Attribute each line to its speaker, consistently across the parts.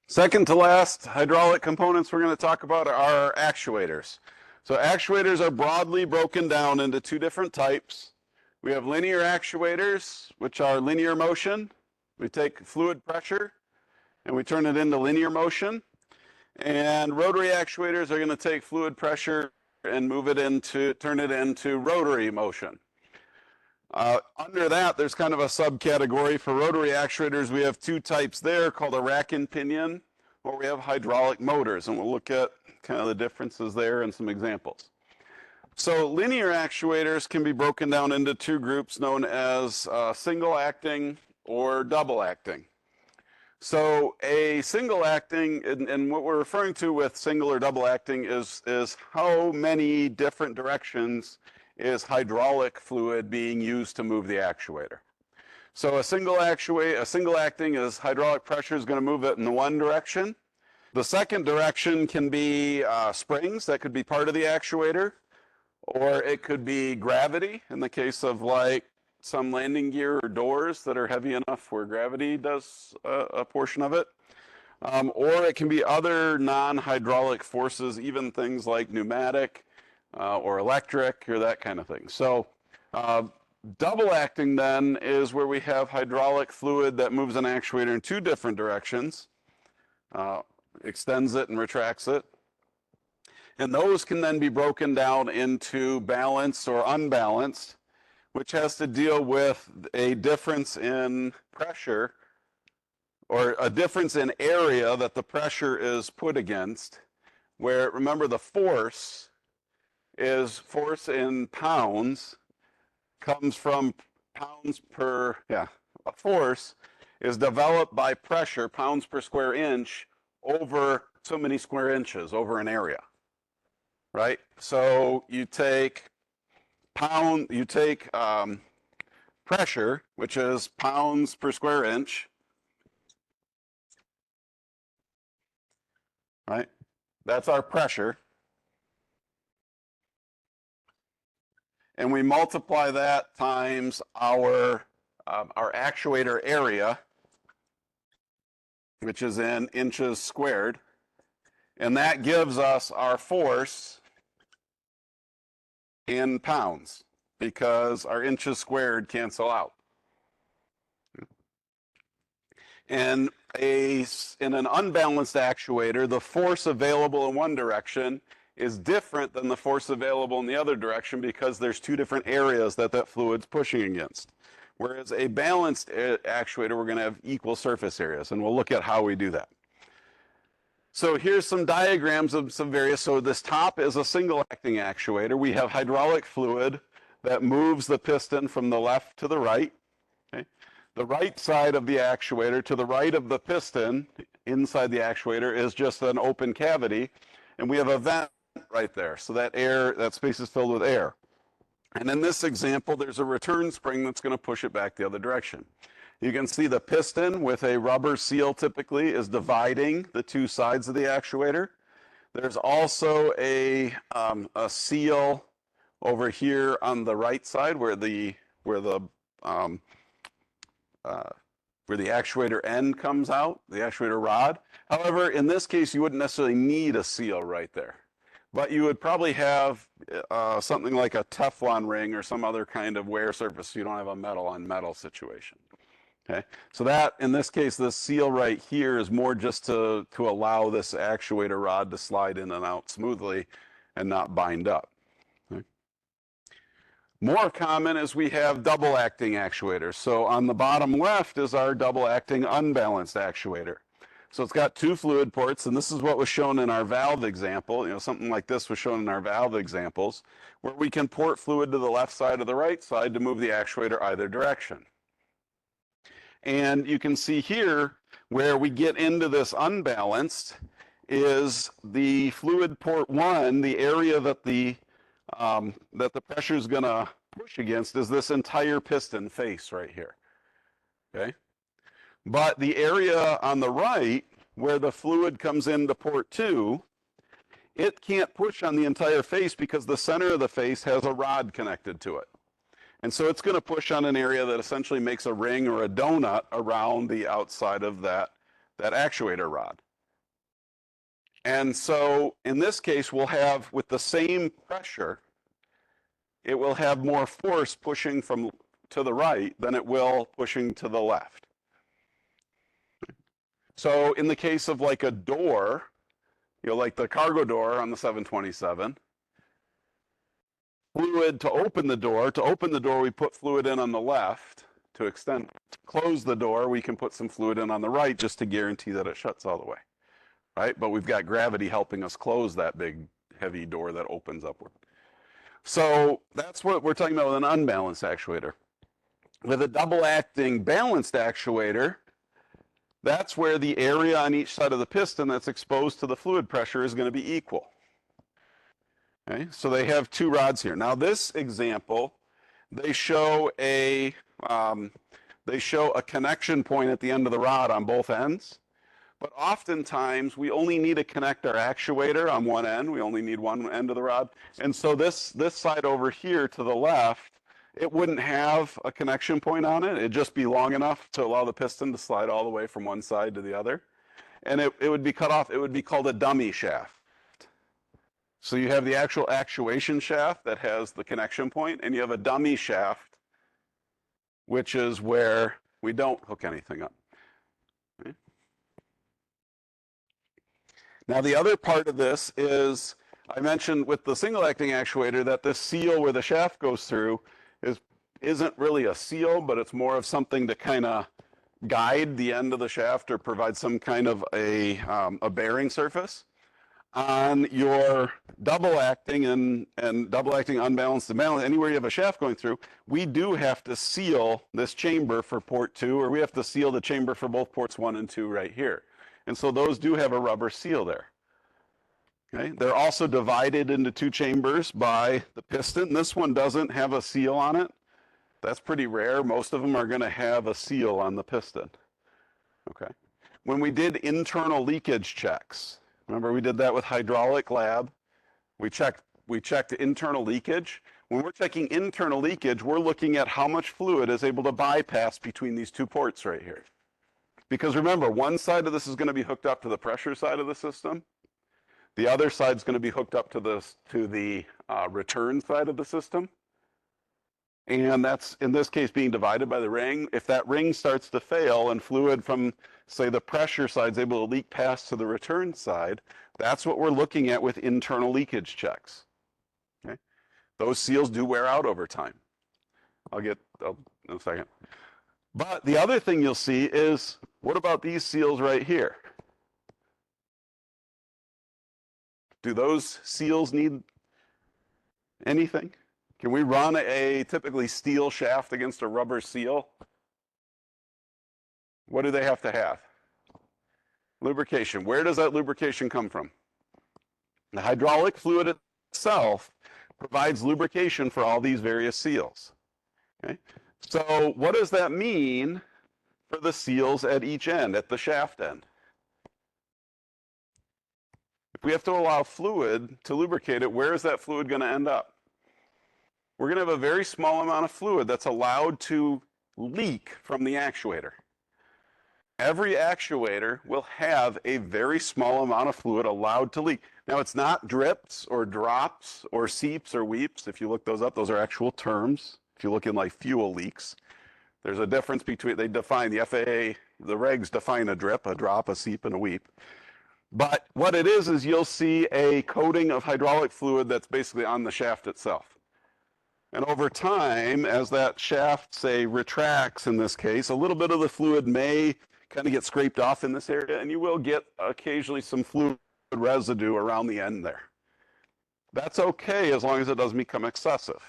Speaker 1: Second to last hydraulic components we're going to talk about are actuators. So actuators are broadly broken down into two different types. We have linear actuators, which are linear motion. We take fluid pressure and we turn it into linear motion. And rotary actuators are going to take fluid pressure and turn it into rotary motion. Under that, there's kind of a subcategory. For rotary actuators, we have two types there called a rack and pinion, or we have hydraulic motors, and we'll look at kind of the differences there and some examples. So linear actuators can be broken down into two groups known as single acting or double acting. So a single acting, and what we're referring to with single or double acting is how many different directions is hydraulic fluid being used to move the actuator. So a single acting is hydraulic pressure is going to move it in the one direction. The second direction can be springs that could be part of the actuator, or it could be gravity in the case of like some landing gear or doors that are heavy enough where gravity does a portion of it. Or it can be other non-hydraulic forces, even things like pneumatic or electric or that kind of thing. So double acting then is where we have hydraulic fluid that moves an actuator in two different directions, extends it and retracts it. And those can then be broken down into balanced or unbalanced, which has to deal with a difference in pressure or a difference in area that the pressure is put against, where remember the force is force in pounds, comes from pounds per, a force is developed by pressure, pounds per square inch, over so many square inches, over an area, right? So you take pressure, which is pounds per square inch, right? That's our pressure. And we multiply that times our actuator area, which is in inches squared. And that gives us our force in pounds, because our inches squared cancel out. And in an unbalanced actuator, the force available in one direction is different than the force available in the other direction because there's two different areas that fluid's pushing against. Whereas a balanced actuator, we're going to have equal surface areas, and we'll look at how we do that. So here's some diagrams of some various. So this top is a single acting actuator. We have hydraulic fluid that moves the piston from the left to the right. Okay? The right side of the actuator to the right of the piston inside the actuator is just an open cavity, and we have a vent right there. So that space is filled with air. And in this example, there's a return spring that's going to push it back the other direction. You can see the piston with a rubber seal typically is dividing the two sides of the actuator. There's also a seal over here on the right side where the actuator end comes out, the actuator rod. However, in this case, you wouldn't necessarily need a seal right there, but you would probably have something like a Teflon ring or some other kind of wear surface so you don't have a metal on metal situation. Okay, so that, in this case, this seal right here is more just to allow this actuator rod to slide in and out smoothly and not bind up. Okay. More common is we have double acting actuators. So on the bottom left is our double acting unbalanced actuator. So it's got two fluid ports, and this is what was shown in our valve example. Something like this was shown in our valve examples, where we can port fluid to the left side or the right side to move the actuator either direction. And you can see here where we get into this unbalanced is the fluid port 1, the area that the pressure is going to push against is this entire piston face right here. Okay? But the area on the right where the fluid comes into port 2, it can't push on the entire face because the center of the face has a rod connected to it. And so it's going to push on an area that essentially makes a ring or a donut around the outside of that actuator rod. And so in this case, we'll have, with the same pressure, it will have more force pushing from to the right than it will pushing to the left. So in the case of like a door, like the cargo door on the 727, fluid to open the door, we put fluid in on the left to extend. To close the door, we can put some fluid in on the right just to guarantee that it shuts all the way, right? But we've got gravity helping us close that big, heavy door that opens upward. So that's what we're talking about with an unbalanced actuator. With a double-acting balanced actuator, that's where the area on each side of the piston that's exposed to the fluid pressure is going to be equal. Okay, so they have two rods here. Now this example, they show a connection point at the end of the rod on both ends. But oftentimes we only need to connect our actuator on one end. We only need one end of the rod. And so this side over here to the left, it wouldn't have a connection point on it. It'd just be long enough to allow the piston to slide all the way from one side to the other. And it would be cut off. It would be called a dummy shaft. So you have the actual actuation shaft that has the connection point, and you have a dummy shaft, which is where we don't hook anything up. Okay. Now the other part of this is, I mentioned with the single acting actuator that this seal where the shaft goes through isn't really a seal, but it's more of something to kind of guide the end of the shaft or provide some kind of a bearing surface. On your double acting and double acting unbalanced and balanced, anywhere you have a shaft going through, we do have to seal this chamber for port 2, or we have to seal the chamber for both ports 1 and 2 right here. And so those do have a rubber seal there. Okay, they're also divided into two chambers by the piston. This one doesn't have a seal on it. That's pretty rare. Most of them are going to have a seal on the piston. Okay. When we did internal leakage checks, remember we did that with hydraulic lab. We checked internal leakage. When we're checking internal leakage, we're looking at how much fluid is able to bypass between these two ports right here. Because remember, one side of this is going to be hooked up to the pressure side of the system. The other side is going to be hooked up to the return side of the system. And that's, in this case, being divided by the ring. If that ring starts to fail and fluid from, say, the pressure side is able to leak past to the return side, that's what we're looking at with internal leakage checks. Okay? Those seals do wear out over time. I'll in a second. But the other thing you'll see is, what about these seals right here? Do those seals need anything? Can we run a typically steel shaft against a rubber seal? What do they have to have? Lubrication. Where does that lubrication come from? The hydraulic fluid itself provides lubrication for all these various seals. Okay? So what does that mean for the seals at each end, at the shaft end? If we have to allow fluid to lubricate it, where is that fluid going to end up? We're going to have a very small amount of fluid that's allowed to leak from the actuator. Every actuator will have a very small amount of fluid allowed to leak. Now, it's not drips or drops or seeps or weeps. If you look those up, those are actual terms. If you look in like fuel leaks, there's a difference between, they define, the FAA, the regs define a drip, a drop, a seep, and a weep. But what it is you'll see a coating of hydraulic fluid that's basically on the shaft itself. And over time, as that shaft, say, retracts in this case, a little bit of the fluid may kind of get scraped off in this area, and you will get occasionally some fluid residue around the end there. That's okay as long as it doesn't become excessive.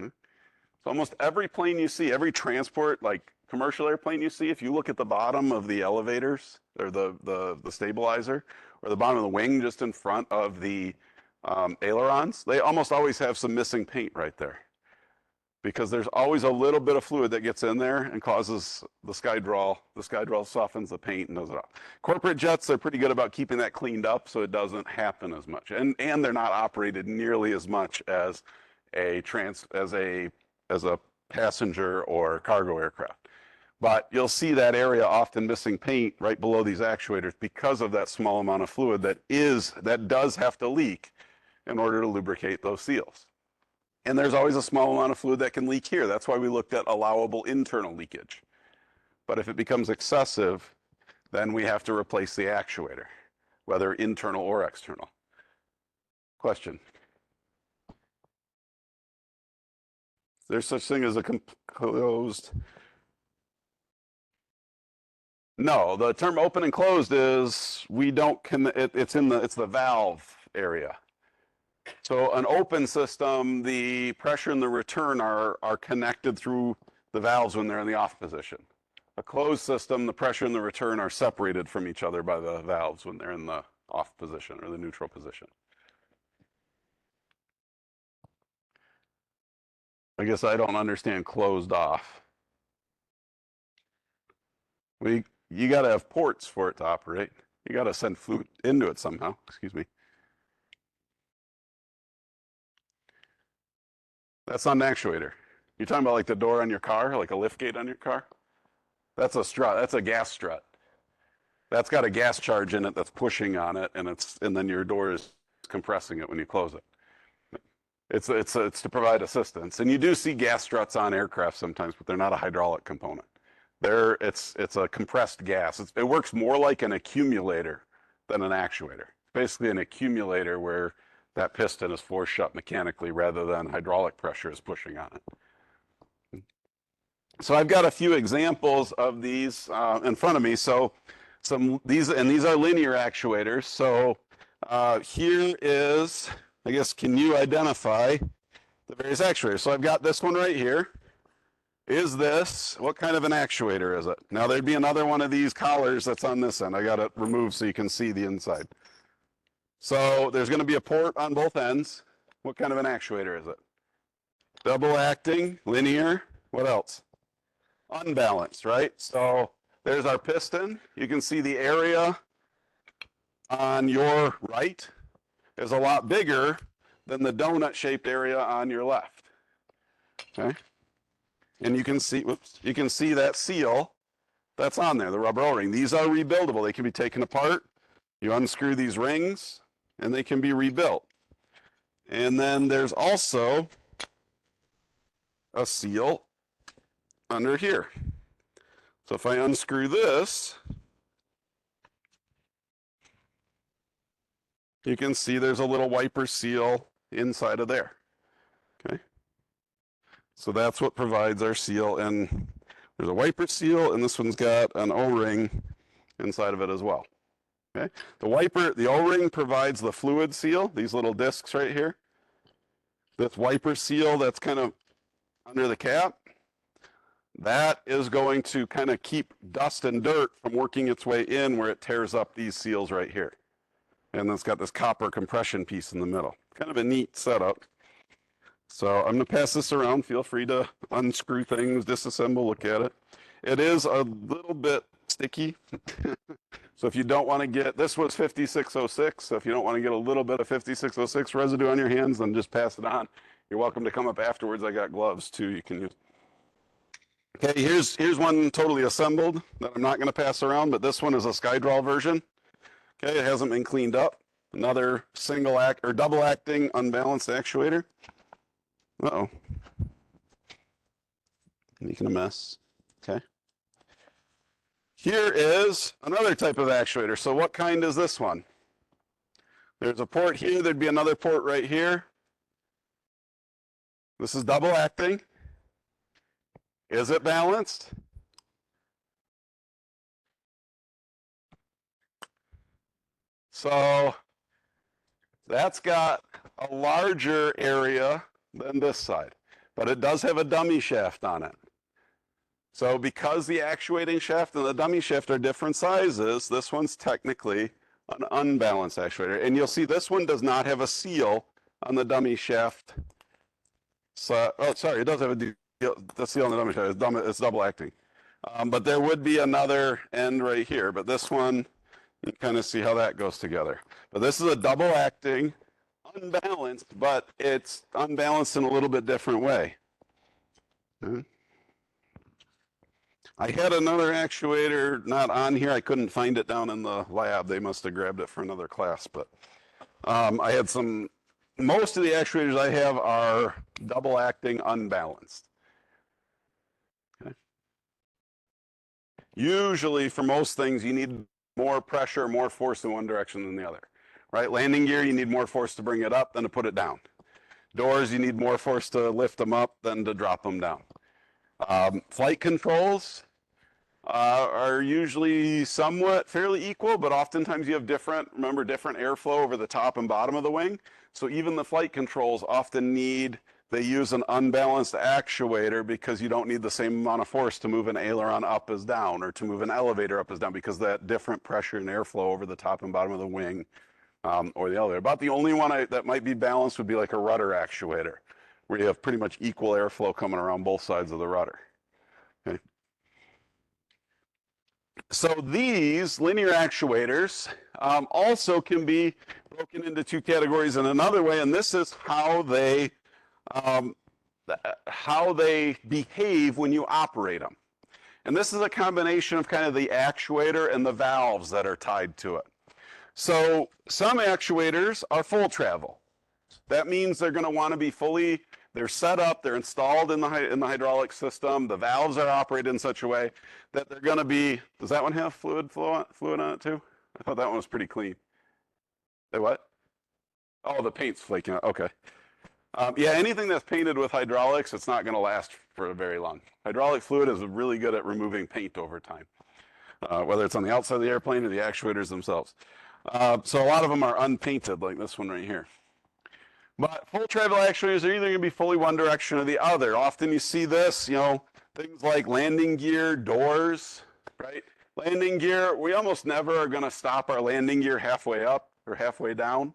Speaker 1: So almost every plane you see, every transport, like commercial airplane you see, if you look at the bottom of the elevators, or the stabilizer, or the bottom of the wing just in front of the ailerons, they almost always have some missing paint right there, because there's always a little bit of fluid that gets in there and causes the skydroll. The skydroll softens the paint and does it all. Corporate jets, they're pretty good about keeping that cleaned up so it doesn't happen as much, and they're not operated nearly as much as a as a passenger or cargo aircraft. But you'll see that area often missing paint right below these actuators because of that small amount of fluid that does have to leak in order to lubricate those seals. And there's always a small amount of fluid that can leak here. That's why we looked at allowable internal leakage. But if it becomes excessive, then we have to replace the actuator, whether internal or external. Question? There's such thing as a closed. No, the term open and closed is we don't it's the valve area. So an open system, the pressure and the return are connected through the valves when they're in the off position. A closed system, the pressure and the return are separated from each other by the valves when they're in the off position or the neutral position. I guess I don't understand closed off. You got to have ports for it to operate. You got to send fluid into it somehow. Excuse me. That's not an actuator. You're talking about like the door on your car, like a lift gate on your car? That's a strut. That's a gas strut. That's got a gas charge in it that's pushing on it, and then your door is compressing it when you close it. It's to provide assistance, and you do see gas struts on aircraft sometimes, but they're not a hydraulic component. It's a compressed gas. It works more like an accumulator than an actuator. It's basically an accumulator where that piston is forced shut mechanically rather than hydraulic pressure is pushing on it. So I've got a few examples of these in front of me. So these are linear actuators. So here is, I guess, can you identify the various actuators? So I've got this one right here. What kind of an actuator is it? Now there'd be another one of these collars that's on this end. I got it removed so you can see the inside. So there's going to be a port on both ends. What kind of an actuator is it? Double acting, linear, what else? Unbalanced, right? So there's our piston. You can see the area on your right is a lot bigger than the donut-shaped area on your left. Okay? And you can see that seal that's on there, the rubber O-ring. These are rebuildable. They can be taken apart. You unscrew these rings, and they can be rebuilt. And then there's also a seal under here. So if I unscrew this, you can see there's a little wiper seal inside of there. Okay. So that's what provides our seal, and there's a wiper seal, and this one's got an O-ring inside of it as well. Okay. The O-ring provides the fluid seal, these little discs right here. This wiper seal that's kind of under the cap, that is going to kind of keep dust and dirt from working its way in where it tears up these seals right here. And it's got this copper compression piece in the middle. Kind of a neat setup. So I'm going to pass this around. Feel free to unscrew things, disassemble, look at it. It is a little bit sticky. So if you don't want to get, this was 5606, so if you don't want to get a little bit of 5606 residue on your hands, then just pass it on. You're welcome to come up afterwards. I got gloves too you can use. Okay, here's one totally assembled that I'm not going to pass around, but this one is a SkyDraw version. Okay, it hasn't been cleaned up. Another double acting unbalanced actuator. Uh-oh. Making a mess. Okay. Here is another type of actuator. So what kind is this one? There's a port here. There'd be another port right here. This is double acting. Is it balanced? So that's got a larger area than this side, but it does have a dummy shaft on it. So because the actuating shaft and the dummy shaft are different sizes, this one's technically an unbalanced actuator. And you'll see this one does not have a seal on the dummy shaft. So, oh, sorry, it does have the seal on the dummy shaft. It's double acting. But there would be another end right here. But this one, you kind of see how that goes together. But this is a double acting, unbalanced, but it's unbalanced in a little bit different way. Okay. I had another actuator not on here. I couldn't find it down in the lab. They must have grabbed it for another class. But I had most of the actuators I have are double acting unbalanced. Okay. Usually for most things, you need more pressure, more force in one direction than the other, right? Landing gear, you need more force to bring it up than to put it down. Doors, you need more force to lift them up than to drop them down. Flight controls are usually somewhat fairly equal, but oftentimes you have different airflow over the top and bottom of the wing. So even the flight controls often they use an unbalanced actuator because you don't need the same amount of force to move an aileron up as down or to move an elevator up as down because that different pressure and airflow over the top and bottom of the wing or the elevator. About the only one that might be balanced would be like a rudder actuator, where you have pretty much equal airflow coming around both sides of the rudder. Okay. So these linear actuators also can be broken into two categories in another way, and this is how they behave when you operate them. And this is a combination of kind of the actuator and the valves that are tied to it. So some actuators are full travel. That means they're going to want to be they're set up, they're installed in the hydraulic system, the valves are operated in such a way that they're going to be, does that one have fluid on it too? I thought that one was pretty clean. They what? Oh, the paint's flaking out, okay. Yeah, anything that's painted with hydraulics, it's not going to last for very long. Hydraulic fluid is really good at removing paint over time, whether it's on the outside of the airplane or the actuators themselves. So a lot of them are unpainted, like this one right here. But full travel actuators are either going to be fully one direction or the other. Often you see this, things like landing gear, doors, right? Landing gear, we almost never are going to stop our landing gear halfway up or halfway down,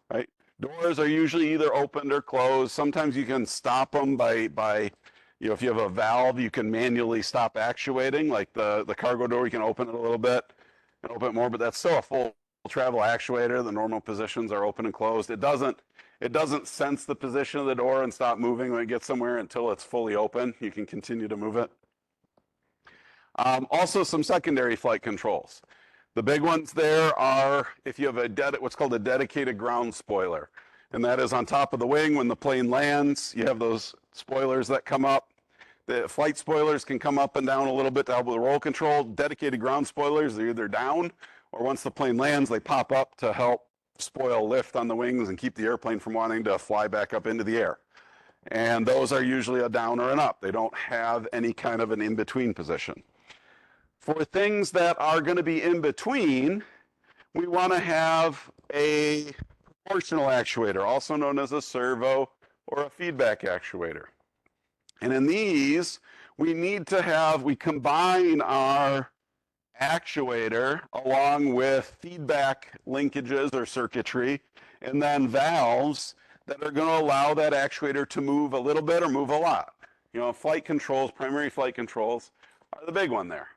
Speaker 1: right? Doors are usually either opened or closed. Sometimes you can stop them by if you have a valve, you can manually stop actuating, like the cargo door, you can open it a little bit and open it more, but that's still a full travel actuator. The normal positions are open and closed. It doesn't sense the position of the door and stop moving when it gets somewhere until it's fully open. You can continue to move it. Also some secondary flight controls. The big ones there are if you have what's called a dedicated ground spoiler. And that is on top of the wing when the plane lands, you have those spoilers that come up. The flight spoilers can come up and down a little bit to help with roll control. Dedicated ground spoilers, they're either down or once the plane lands, they pop up to help spoil lift on the wings and keep the airplane from wanting to fly back up into the air. And those are usually a down or an up. They don't have any kind of an in-between position. For things that are going to be in between, we want to have a proportional actuator, also known as a servo or a feedback actuator. And in these, we combine our actuator along with feedback linkages or circuitry, and then valves that are going to allow that actuator to move a little bit or move a lot. Flight controls, primary flight controls are the big one there,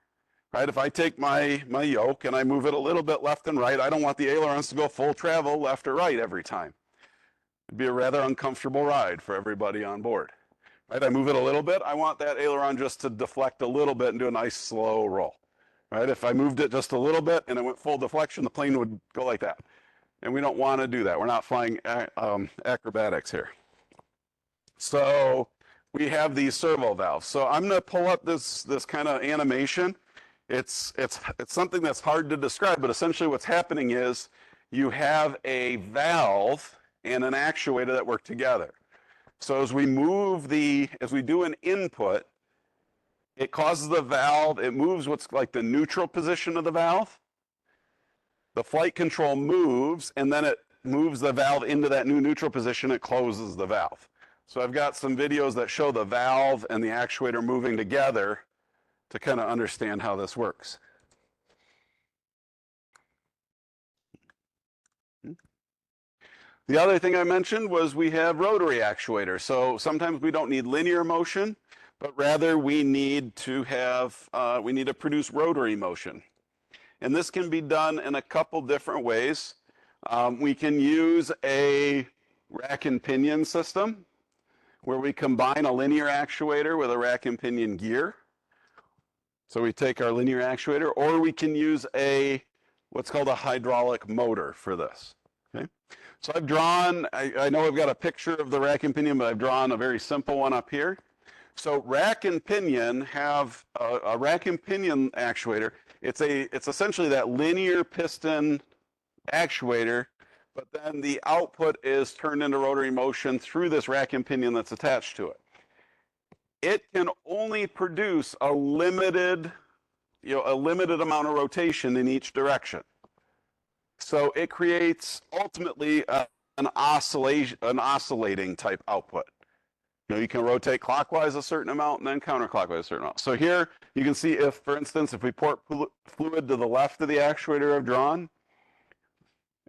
Speaker 1: right? If I take my yoke and I move it a little bit left and right, I don't want the ailerons to go full travel left or right every time. It'd be a rather uncomfortable ride for everybody on board. Right? I move it a little bit, I want that aileron just to deflect a little bit and do a nice slow roll. Right? If I moved it just a little bit and it went full deflection, the plane would go like that. And we don't want to do that. We're not flying acrobatics here. So we have these servo valves. So I'm going to pull up this kind of animation. It's something that's hard to describe, but essentially what's happening is you have a valve and an actuator that work together. So as we do an input, it causes the valve, it moves what's like the neutral position of the valve. The flight control moves, and then it moves the valve into that new neutral position, it closes the valve. So I've got some videos that show the valve and the actuator moving together to kind of understand how this works. The other thing I mentioned was we have rotary actuators. So sometimes we don't need linear motion, but rather we need to produce rotary motion. And this can be done in a couple different ways. We can use a rack and pinion system, where we combine a linear actuator with a rack and pinion gear. So we take our linear actuator, or we can use what's called a hydraulic motor for this. Okay. So I've drawn, I know I've got a picture of the rack and pinion, but I've drawn a very simple one up here. So rack and pinion have a rack and pinion actuator. It's essentially that linear piston actuator, but then the output is turned into rotary motion through this rack and pinion that's attached to it. It can only produce a limited amount of rotation in each direction. So it creates ultimately an oscillating type output. You can rotate clockwise a certain amount and then counterclockwise a certain amount. So here you can see if, for instance, if we port fluid to the left of the actuator I've drawn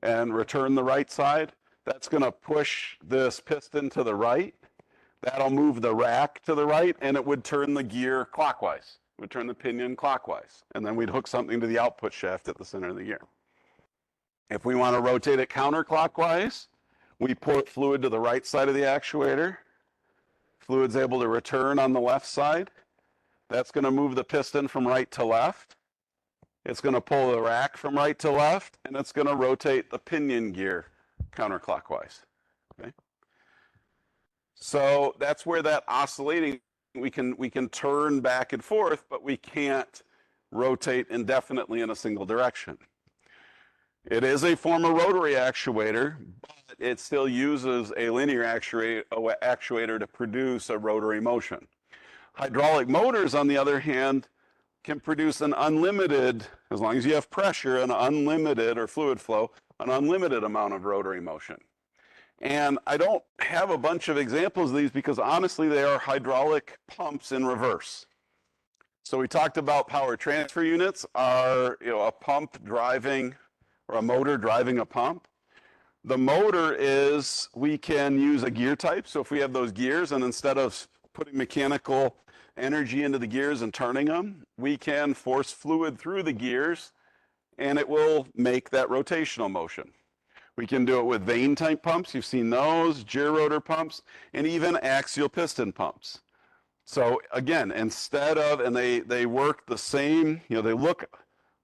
Speaker 1: and return the right side, that's going to push this piston to the right. That'll move the rack to the right, and it would turn the gear clockwise. It would turn the pinion clockwise. And then we'd hook something to the output shaft at the center of the gear. If we want to rotate it counterclockwise, we port fluid to the right side of the actuator. Fluid's able to return on the left side. That's going to move the piston from right to left. It's going to pull the rack from right to left, and it's going to rotate the pinion gear counterclockwise. Okay? So that's where that oscillating, we can turn back and forth, but we can't rotate indefinitely in a single direction. It is a form of rotary actuator, but it still uses a linear actuator to produce a rotary motion. Hydraulic motors, on the other hand, can produce an unlimited, as long as you have pressure, an unlimited, or fluid flow, an unlimited amount of rotary motion. And I don't have a bunch of examples of these because honestly they are hydraulic pumps in reverse. So we talked about power transfer units are a pump driving, or a motor driving a pump. The motor is, we can use a gear type. So if we have those gears, and instead of putting mechanical energy into the gears and turning them, we can force fluid through the gears and it will make that rotational motion. We can do it with vane type pumps. You've seen those, gyrotor pumps, and even axial piston pumps. So again, instead of, and they work the same, they look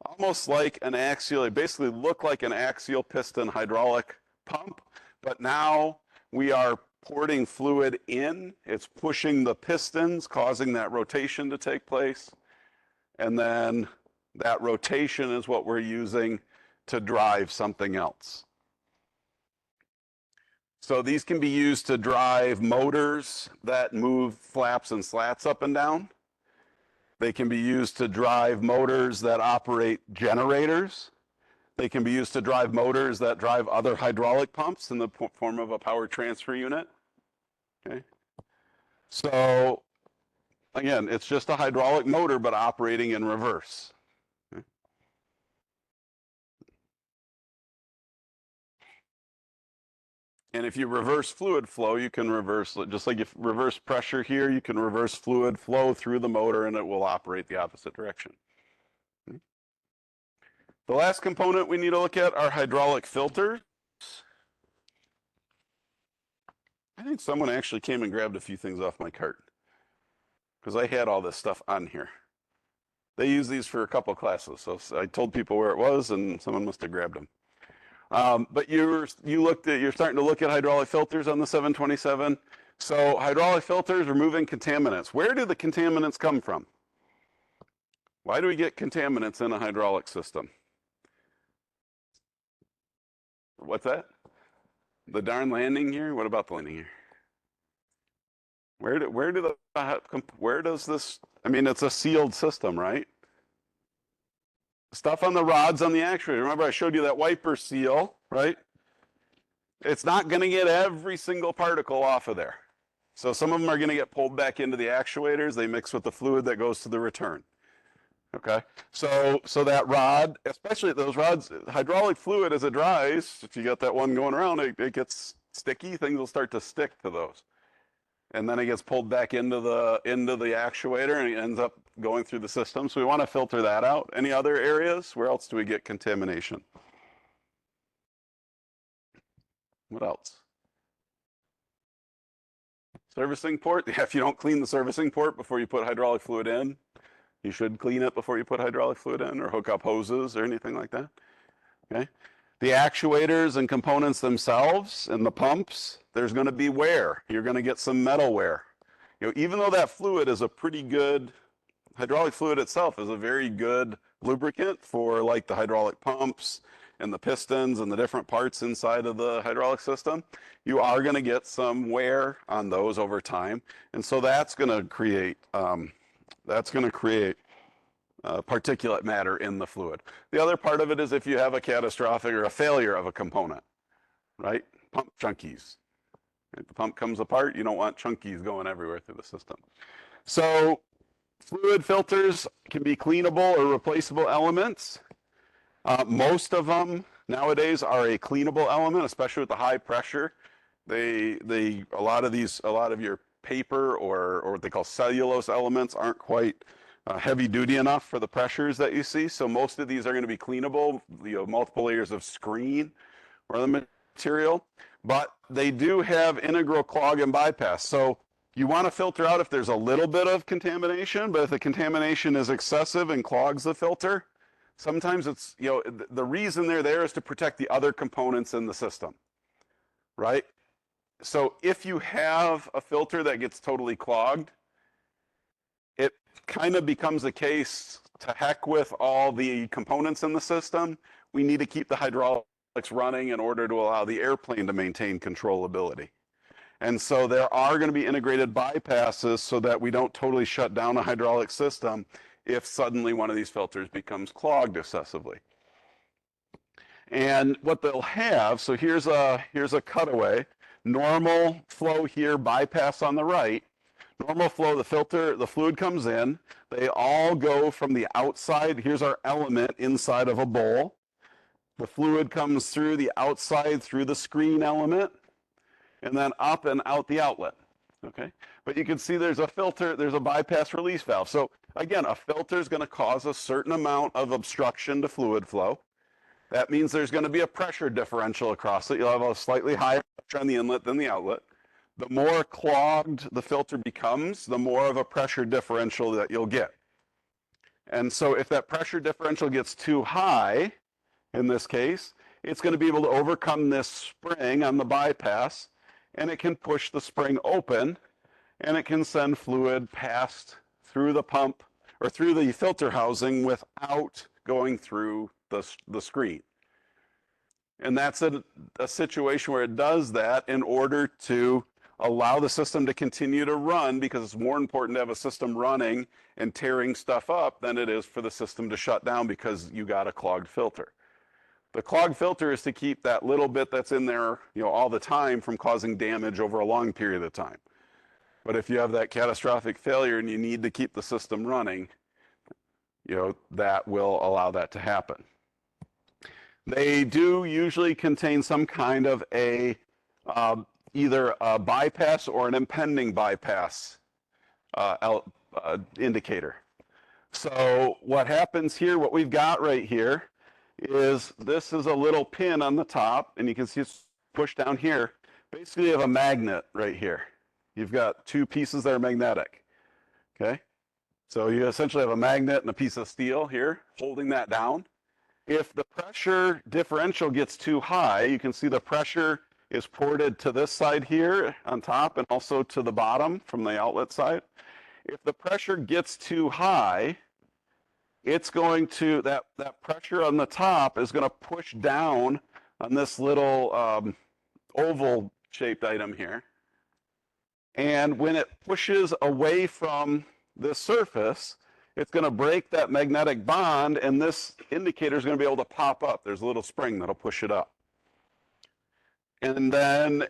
Speaker 1: almost like an axial, they basically look like an axial piston hydraulic pump, but now we are porting fluid in, it's pushing the pistons, causing that rotation to take place, and then that rotation is what we're using to drive something else. So these can be used to drive motors that move flaps and slats up and down. They can be used to drive motors that operate generators. They can be used to drive motors that drive other hydraulic pumps in the form of a power transfer unit. Okay. So again, it's just a hydraulic motor, but operating in reverse. Okay. And if you reverse fluid flow, you can reverse, just like if reverse pressure here, you can reverse fluid flow through the motor and it will operate the opposite direction. Okay. The last component we need to look at are hydraulic filters. I think someone actually came and grabbed a few things off my cart because I had all this stuff on here. They use these for a couple classes, so I told people where it was and someone must have grabbed them. But you're starting to look at hydraulic filters on the 727. So hydraulic filters are removing contaminants. Where do the contaminants come from? Why do we get contaminants in a hydraulic system? What's that? The darn landing gear? What about the landing gear? Where does this, I mean, it's a sealed system, right? Stuff on the rods on the actuator. Remember I showed you that wiper seal, right? It's not going to get every single particle off of there. So some of them are going to get pulled back into the actuators. They mix with the fluid that goes to the return. Okay, so that rod, especially those rods, hydraulic fluid as it dries, if you got that one going around, it gets sticky. Things will start to stick to those. And then it gets pulled back into the actuator and it ends up going through the system. So we want to filter that out. Any other areas? Where else do we get contamination? What else? Servicing port, yeah, if you don't clean the servicing port before you put hydraulic fluid in, you should clean it before you put hydraulic fluid in or hook up hoses or anything like that. Okay. The actuators and components themselves and the pumps, there's going to be wear. You're going to get some metal wear. You know, even though that fluid is a pretty good, hydraulic fluid itself is a very good lubricant for like the hydraulic pumps and the pistons and the different parts inside of the hydraulic system, you are going to get some wear on those over time. And so that's going to create particulate matter in the fluid. The other part of it is if you have a catastrophic or a failure of a component, right? Pump chunkies. If the pump comes apart, you don't want chunkies going everywhere through the system. So fluid filters can be cleanable or replaceable elements. Most of them nowadays are a cleanable element, especially with the high pressure. A lot of your paper or what they call cellulose elements aren't quite heavy duty enough for the pressures that you see. So most of these are going to be cleanable, you know, multiple layers of screen or the material, but they do have integral clog and bypass. So you want to filter out if there's a little bit of contamination, but if the contamination is excessive and clogs the filter, sometimes it's, you know, the reason they're there is to protect the other components in the system, right? So if you have a filter that gets totally clogged, it kind of becomes a case to heck with all the components in the system. We need to keep the hydraulics running in order to allow the airplane to maintain controllability. And so there are going to be integrated bypasses so that we don't totally shut down a hydraulic system if suddenly one of these filters becomes clogged excessively. And what they'll have, so here's a cutaway. Normal flow here, bypass on the right. Normal flow, the fluid comes in. They all go from the outside. Here's our element inside of a bowl. The fluid comes through the outside, through the screen element, and then up and out the outlet. Okay, but you can see there's a filter, there's a bypass release valve. So again, a filter is going to cause a certain amount of obstruction to fluid flow. That means there's going to be a pressure differential across it. You'll have a slightly higher pressure on the inlet than the outlet. The more clogged the filter becomes, the more of a pressure differential that you'll get. And so if that pressure differential gets too high, in this case, it's going to be able to overcome this spring on the bypass, and it can push the spring open, and it can send fluid past through the pump or through the filter housing without going through the screen. And that's a situation where it does that in order to allow the system to continue to run, because it's more important to have a system running and tearing stuff up than it is for the system to shut down because you got a clogged filter. The clogged filter is to keep that little bit that's in there, you know, all the time from causing damage over a long period of time. But if you have that catastrophic failure and you need to keep the system running, you know, that will allow that to happen. They do usually contain some kind of a either a bypass or an impending bypass indicator. So what happens here, what we've got right here, is this is a little pin on the top, and you can see it's pushed down here. Basically, you have a magnet right here. You've got two pieces that are magnetic, okay? So you essentially have a magnet and a piece of steel here holding that down. If the pressure differential gets too high, you can see the pressure is ported to this side here on top and also to the bottom from the outlet side. If the pressure gets too high, it's going to, that pressure on the top is going to push down on this little oval shaped item here. And when it pushes away from this surface, it's going to break that magnetic bond, and this indicator is going to be able to pop up. There's a little spring that'll push it up. And then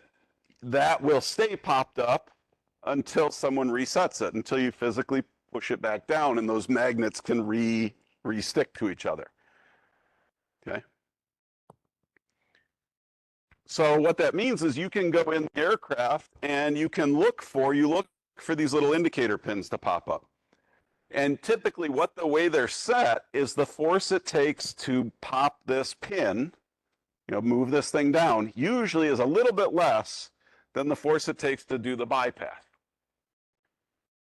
Speaker 1: that will stay popped up until someone resets it, until you physically push it back down, and those magnets can re-stick to each other. Okay? So what that means is you can go in the aircraft and you look for these little indicator pins to pop up. And typically the way they're set is the force it takes to pop this pin, you know, move this thing down, usually is a little bit less than the force it takes to do the bypass.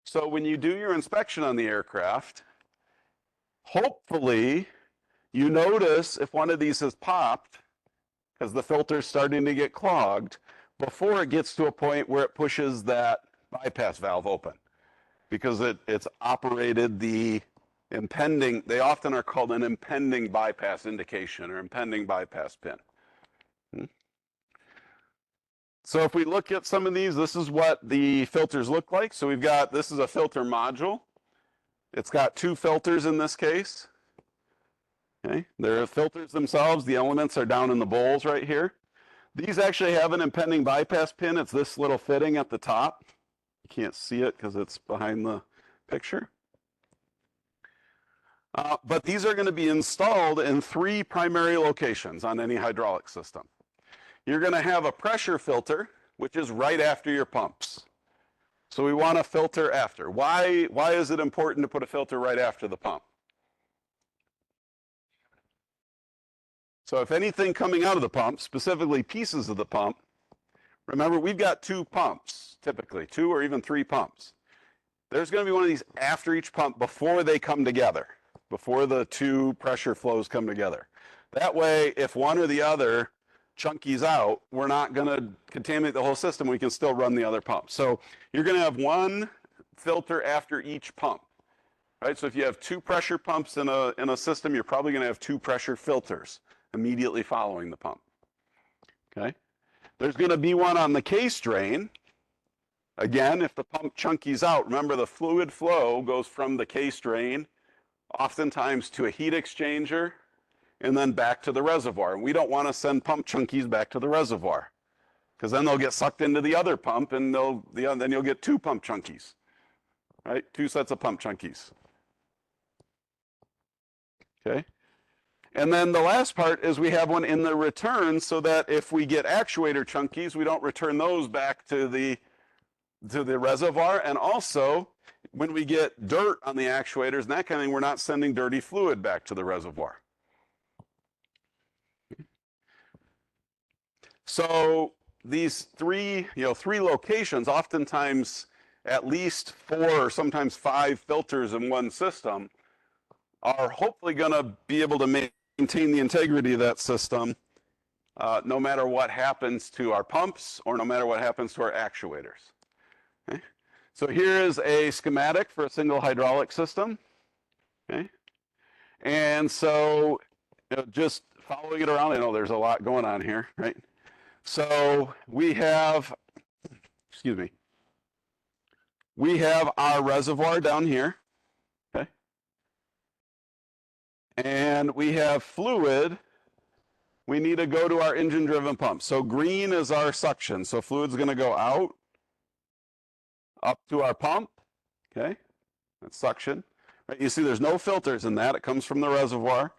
Speaker 1: So when you do your inspection on the aircraft, hopefully you notice if one of these has popped because the filter's starting to get clogged before it gets to a point where it pushes that bypass valve open, because it's operated the impending, they often are called an impending bypass indication or impending bypass pin. So if we look at some of these, this is what the filters look like. So we've got, this is a filter module. It's got 2 filters in this case. Okay, they're filters themselves. The elements are down in the bowls right here. These actually have an impending bypass pin. It's this little fitting at the top. You can't see it because it's behind the picture. But these are going to be installed in 3 primary locations on any hydraulic system. You're going to have a pressure filter, which is right after your pumps. So we want a filter after. Why is it important to put a filter right after the pump? So if anything coming out of the pump, specifically pieces of the pump, remember we've got 2 pumps, typically 2 or even 3 pumps. There's going to be one of these after each pump before they come together, before the 2 pressure flows come together. That way, if one or the other chunky's out, we're not going to contaminate the whole system. We can still run the other pump. So you're going to have 1 filter after each pump, right? So if you have 2 pressure pumps in a system, you're probably going to have 2 pressure filters immediately following the pump. Okay. There's going to be one on the case drain. Again, if the pump chunky's out, remember the fluid flow goes from the case drain oftentimes to a heat exchanger and then back to the reservoir. And we don't want to send pump chunkies back to the reservoir because then they'll get sucked into the other pump and then you'll get 2 pump chunkies, right? 2 sets of pump chunkies. Okay. And then the last part is we have one in the return so that if we get actuator chunkies, we don't return those back to the reservoir. And also, when we get dirt on the actuators and that kind of thing, we're not sending dirty fluid back to the reservoir. So these 3 locations, oftentimes at least 4 or sometimes 5 filters in one system, are hopefully going to be able to maintain the integrity of that system no matter what happens to our pumps or no matter what happens to our actuators. Okay? So here is a schematic for a single hydraulic system. Okay? And so just following it around, I know there's a lot going on here, right? So we have, excuse me, we have our reservoir down here. Okay? And we have fluid. We need to go to our engine-driven pump. So green is our suction. So fluid's going to go out, up to our pump. Okay, that's suction. Right? You see, there's no filters in that. It comes from the reservoir,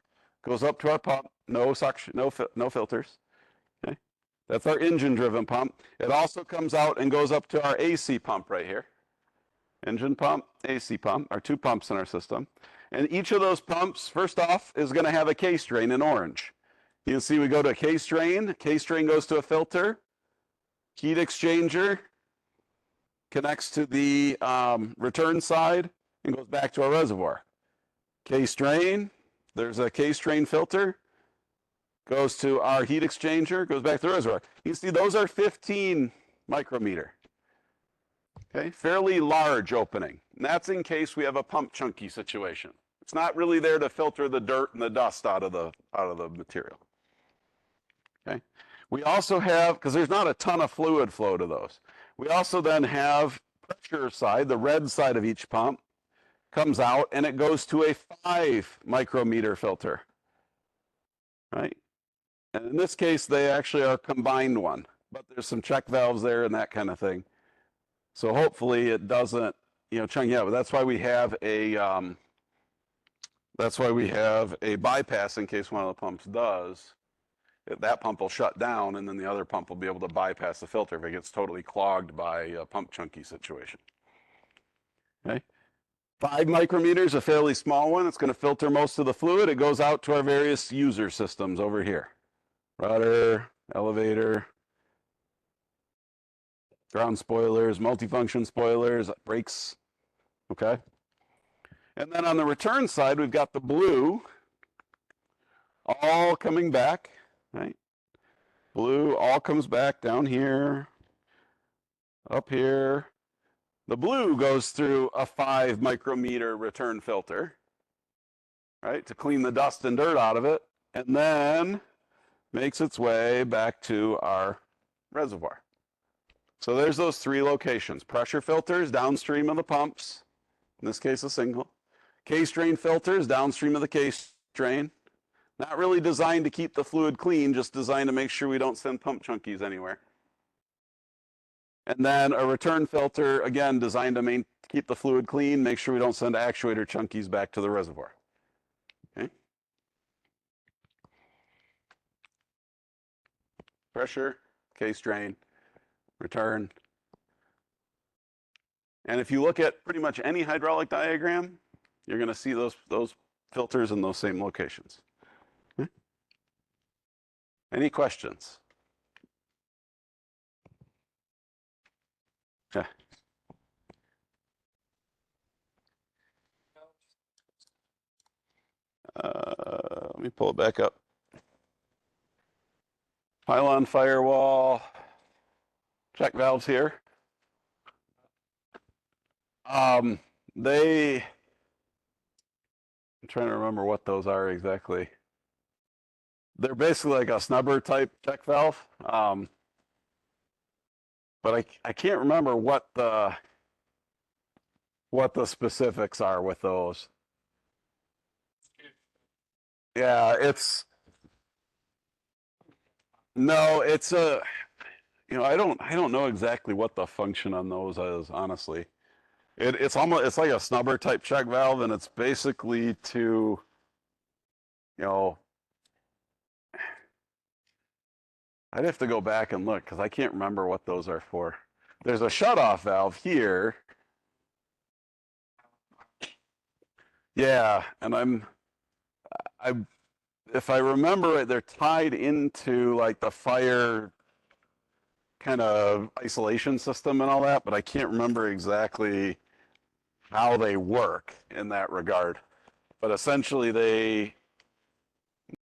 Speaker 1: goes up to our pump. No suction, no filters. Okay, that's our engine-driven pump. It also comes out and goes up to our AC pump right here. Engine pump, AC pump, our 2 pumps in our system. And each of those pumps, first off, is going to have a case drain in orange. You can see we go to a case drain goes to a filter, heat exchanger connects to the return side and goes back to our reservoir. Case drain, there's a case drain filter, goes to our heat exchanger, goes back to the reservoir. You can see those are 15 micrometer. Okay, fairly large opening. And that's in case we have a pump chunky situation. It's not really there to filter the dirt and the dust out of the material. Okay. We also have, because there's not a ton of fluid flow to those, we also then have pressure side, the red side of each pump comes out and it goes to a 5 micrometer filter. Right? And in this case, they actually are a combined one, but there's some check valves there and that kind of thing. So hopefully it doesn't, chunk out. But that's why we have a bypass in case one of the pumps does. That pump will shut down, and then the other pump will be able to bypass the filter if it gets totally clogged by a pump chunky situation. Okay, 5 micrometers, a fairly small one. It's going to filter most of the fluid. It goes out to our various user systems over here: rudder, elevator, ground spoilers, multifunction spoilers, brakes, okay? And then on the return side, we've got the blue all coming back, right? Blue all comes back down here, up here. The blue goes through a 5 micrometer return filter, right, to clean the dust and dirt out of it, and then makes its way back to our reservoir. So there's those 3 locations. Pressure filters downstream of the pumps, in this case a single. Case drain filters downstream of the case drain. Not really designed to keep the fluid clean, just designed to make sure we don't send pump chunkies anywhere. And then a return filter, again, designed to keep the fluid clean, make sure we don't send actuator chunkies back to the reservoir. Okay. Pressure, case drain, return. And if you look at pretty much any hydraulic diagram, you're going to see those filters in those same locations. Okay. Any questions? Yeah. Let me pull it back up. Pylon firewall, check valves here. I'm trying to remember what those are exactly. They're basically like a snubber type check valve. But I can't remember what the specifics are with those. Yeah, it's a, I don't know exactly what the function on those is, honestly. It's like a snubber type check valve, and it's basically to, I'd have to go back and look because I can't remember what those are for. There's a shutoff valve here. Yeah, and if I remember it, they're tied into like the fire kind of isolation system and all that, but I can't remember exactly how they work in that regard. But essentially, they